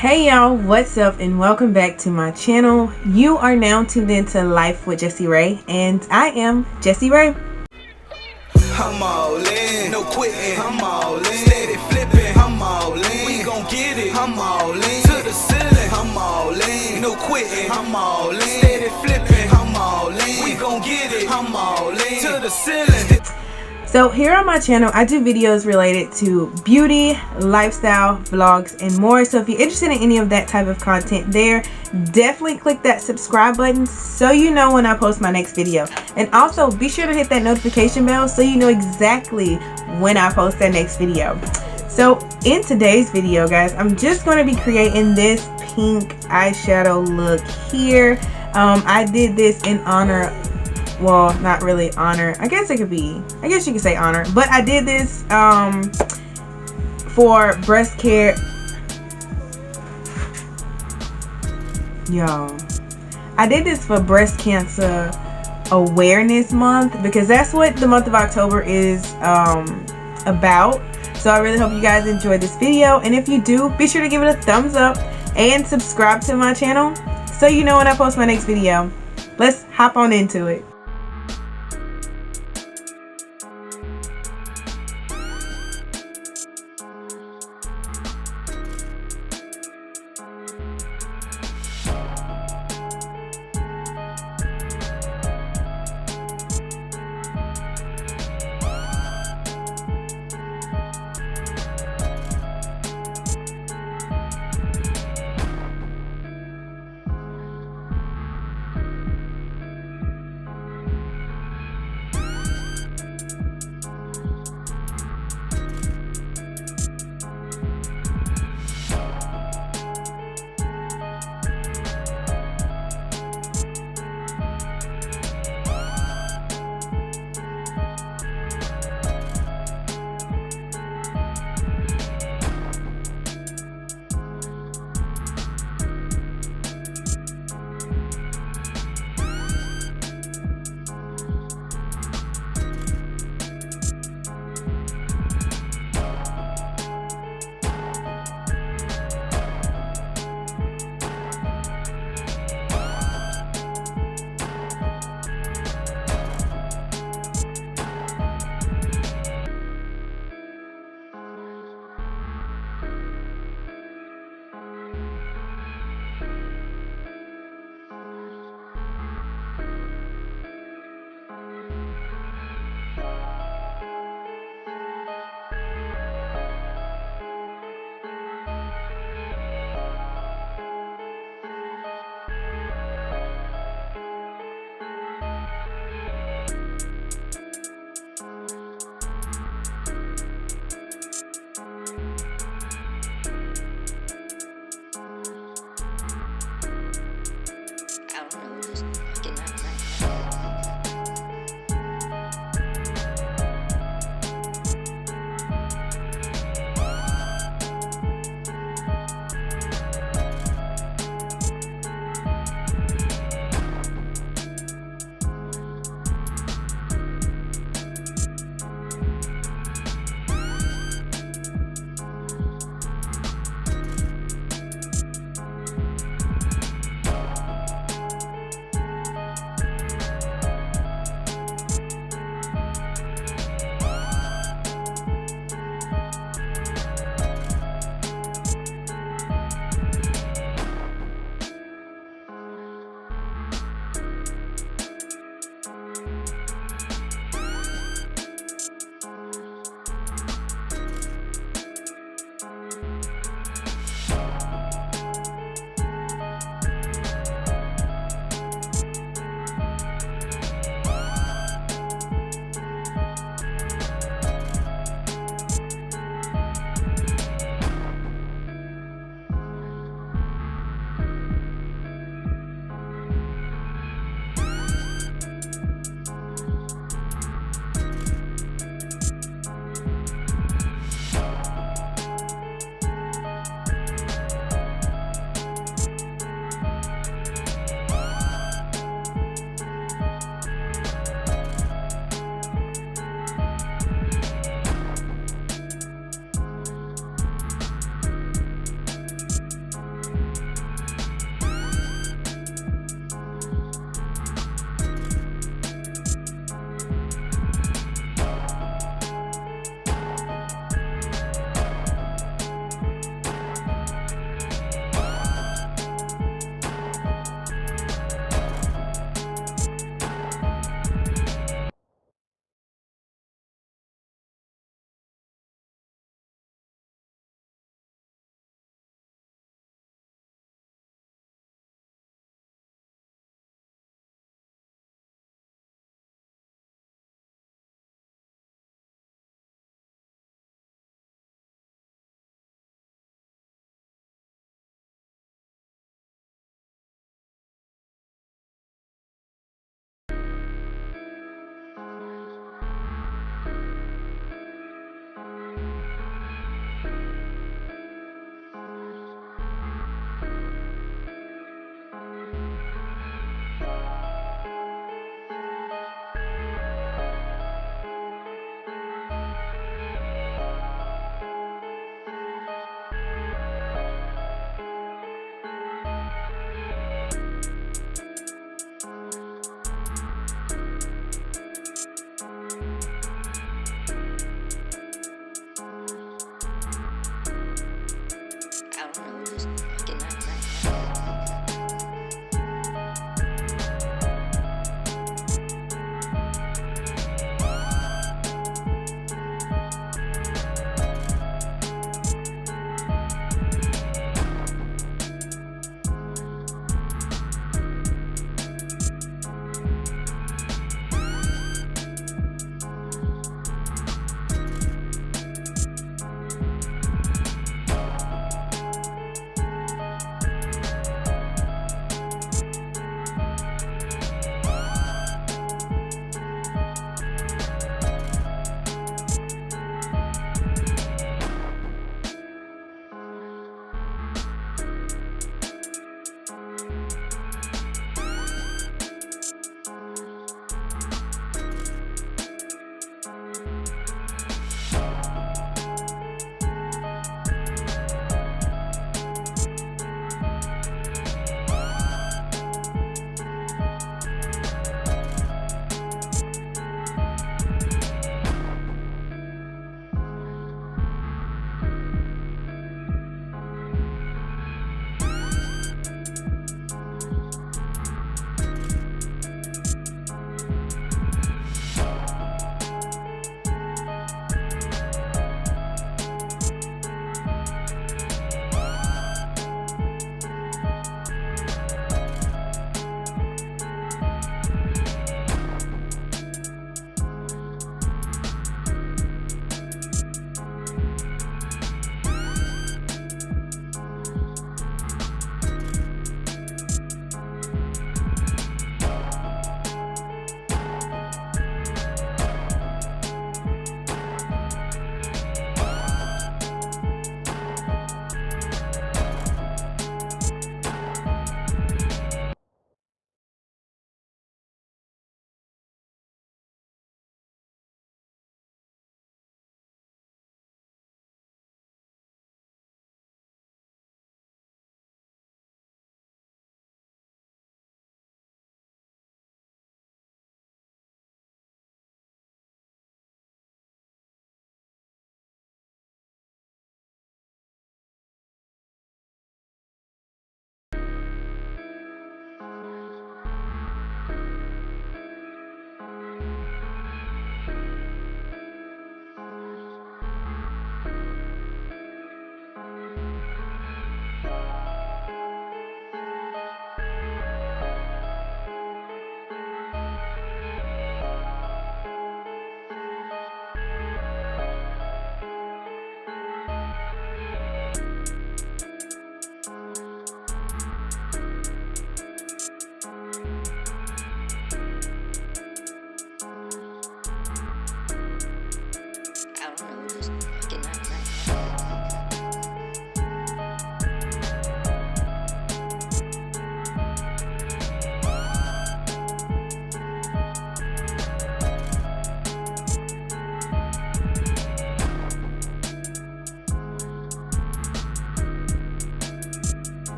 Hey y'all, what's up and welcome back to my channel. You are now tuned into Life with Jessie Ray and I am Jessie Ray. I'm all in, no quitting, I'm all in, steady flipping, I'm all in, we gon' get it, I'm all in, to the ceiling, I'm all in, no quitting, I'm all in, steady flipping, I'm all in, we gon' get it, I'm all in, to the ceiling. So here on my channel, I do videos related to beauty, lifestyle, vlogs, and more. So if you're interested in any of that type of content there, definitely click that subscribe button so you know when I post my next video. And also be sure to hit that notification bell so you know exactly when I post that next video. So in today's video, guys, I'm just going to be creating this pink eyeshadow look here. I did this in honor, well, not really honor, I guess you could say honor, but I did this for breast care. Y'all, I did this for breast cancer awareness month because that's what the month of October is about. So I really hope you guys enjoyed this video, and if you do, be sure to give it a thumbs up and subscribe to my channel so you know when I post my next video. Let's hop on into it.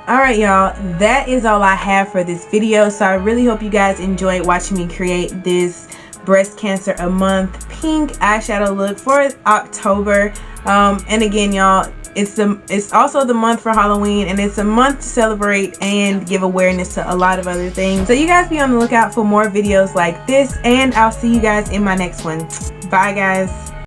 Alright y'all, that is all I have for this video. So I really hope you guys enjoyed watching me create this breast cancer a month pink eyeshadow look for October. And again y'all, it's also the month for Halloween, and it's a month to celebrate and give awareness to a lot of other things. So you guys be on the lookout for more videos like this, and I'll see you guys in my next one. Bye guys.